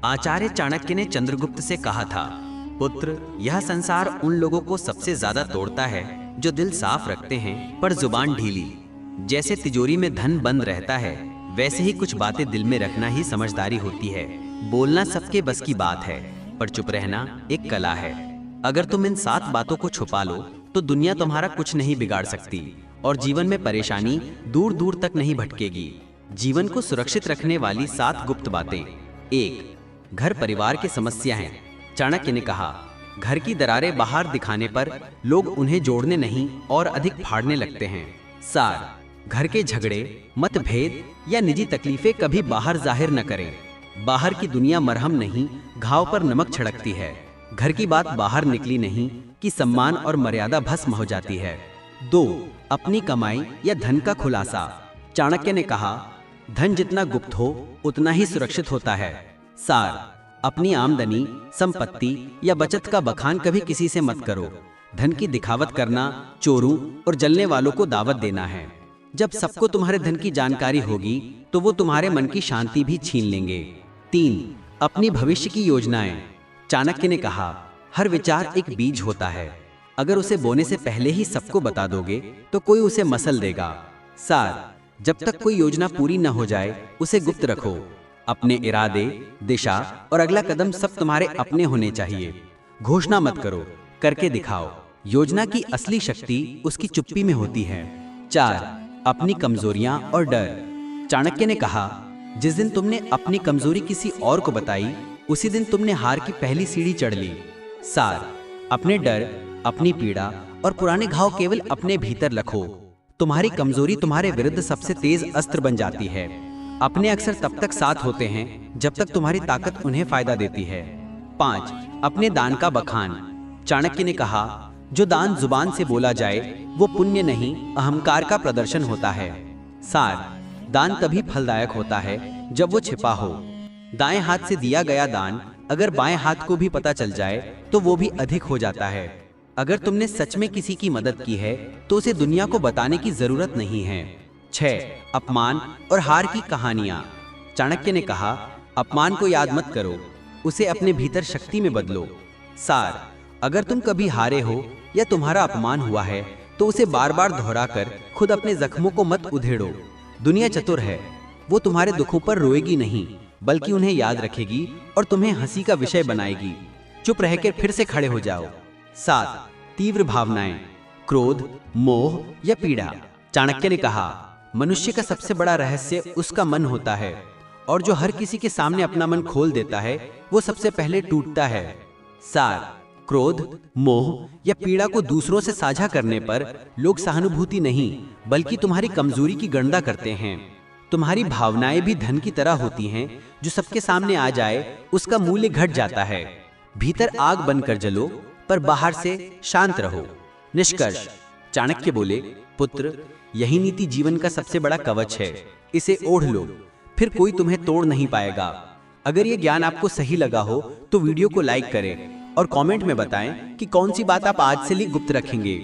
आचार्य चाणक्य ने चंद्रगुप्त से कहा था, पुत्र, यह संसार उन लोगों को सबसे ज्यादा तोड़ता है जो दिल साफ रखते हैं पर जुबान ढीली। जैसे तिजोरी में धन बंद रहता है, वैसे ही कुछ बातें दिल में रखना ही समझदारी होती है। बोलना सबके बस की बात है, पर चुप रहना एक कला है। अगर तुम इन 7 बातों को छुपा लो तो दुनिया तुम्हारा कुछ नहीं बिगाड़ सकती और जीवन में परेशानी दूर दूर तक नहीं भटकेगी। जीवन को सुरक्षित रखने वाली 7 गुप्त बातें। 1. घर परिवार की समस्या है। चाणक्य ने कहा, घर की दरारें बाहर दिखाने पर लोग उन्हें जोड़ने नहीं और अधिक फाड़ने लगते हैं। सार, घर के झगड़े, मतभेद या निजी तकलीफें कभी बाहर जाहिर न करें। बाहर की दुनिया मरहम नहीं, घाव पर नमक छिड़कती है। घर की बात बाहर निकली नहीं कि सम्मान और मर्यादा भस्म हो जाती है। 2. अपनी कमाई या धन का खुलासा। चाणक्य ने कहा, धन जितना गुप्त हो उतना ही सुरक्षित होता है। सार, अपनी आमदनी, संपत्ति या बचत का बखान कभी किसी से मत करो। धन की दिखावट करना चोरों और जलने वालों को दावत देना है। जब सबको तुम्हारे धन की जानकारी होगी तो वो तुम्हारे मन की शांति भी छीन लेंगे। 3. अपनी भविष्य की योजनाएं। चाणक्य ने कहा, हर विचार एक बीज होता है। अगर उसे बोने से पहले ही सबको बता दोगे तो कोई उसे मसल देगा। सार, जब तक कोई योजना पूरी न हो जाए उसे गुप्त रखो। अपने इरादे, दिशा और अगला कदम सब तुम्हारे अपने होने चाहिए। घोषणा मत करो, करके दिखाओ। योजना की असली शक्ति उसकी चुप्पी में होती है। 4. अपनी कमजोरियां और डर। चाणक्य ने कहा, जिस दिन तुमने अपनी कमजोरी किसी और को बताई उसी दिन तुमने हार की पहली सीढ़ी चढ़ ली। सार, अपने डर, अपनी पीड़ा और पुराने घाव केवल अपने भीतर रखो। तुम्हारी कमजोरी तुम्हारे विरुद्ध सबसे तेज अस्त्र बन जाती है। अपने अक्सर तब तक साथ होते हैं जब तक तुम्हारी ताकत उन्हें फायदा देती है। 5. अपने दान का बखान। चाणक्य ने कहा, जो दान जुबान से बोला जाए वो पुण्य नहीं, अहंकार का प्रदर्शन होता है। सार, दान तभी फलदायक होता है जब वो छिपा हो। दाएं हाथ से दिया गया दान अगर बाएं हाथ को भी पता चल जाए तो वो भी अधिक हो जाता है। अगर तुमने सच में किसी की मदद की है तो उसे दुनिया को बताने की जरूरत नहीं है। 6. अपमान और हार की कहानियां। चाणक्य ने कहा, अपमान को याद मत करो, उसे अपने भीतर शक्ति में बदलो। सार, अगर तुम कभी हारे हो या तुम्हारा अपमान हुआ है तो उसे बार बार दोहराकर खुद अपने जख्मों को मत उधेड़ो। दुनिया चतुर है, वो तुम्हारे दुखों पर रोएगी नहीं बल्कि उन्हें याद रखेगी और तुम्हें हंसी का विषय बनाएगी। चुप रहकर फिर से खड़े हो जाओ। 7. तीव्र भावनाएं, क्रोध, मोह या पीड़ा। चाणक्य ने कहा, मनुष्य का सबसे बड़ा रहस्य उसका मन होता है और जो हर किसी के सामने अपना मन खोल देता है वो सबसे पहले टूटता है। सार, क्रोध, मोह या पीड़ा को दूसरों से साझा करने पर लोग सहानुभूति नहीं बल्कि तुम्हारी कमजोरी की गणना करते हैं। तुम्हारी भावनाएं भी धन की तरह होती हैं, जो सबके सामने आ जाए उसका मूल्य घट जाता है। भीतर आग बनकर जलो पर बाहर से शांत रहो। निष्कर्ष, चाणक्य बोले, पुत्र, यही नीति जीवन का सबसे बड़ा कवच है। इसे ओढ़ लो, फिर कोई तुम्हें तोड़ नहीं पाएगा। अगर ये ज्ञान आपको सही लगा हो तो वीडियो को लाइक करें और कमेंट में बताएं कि कौन सी बात आप आज से लिए गुप्त रखेंगे।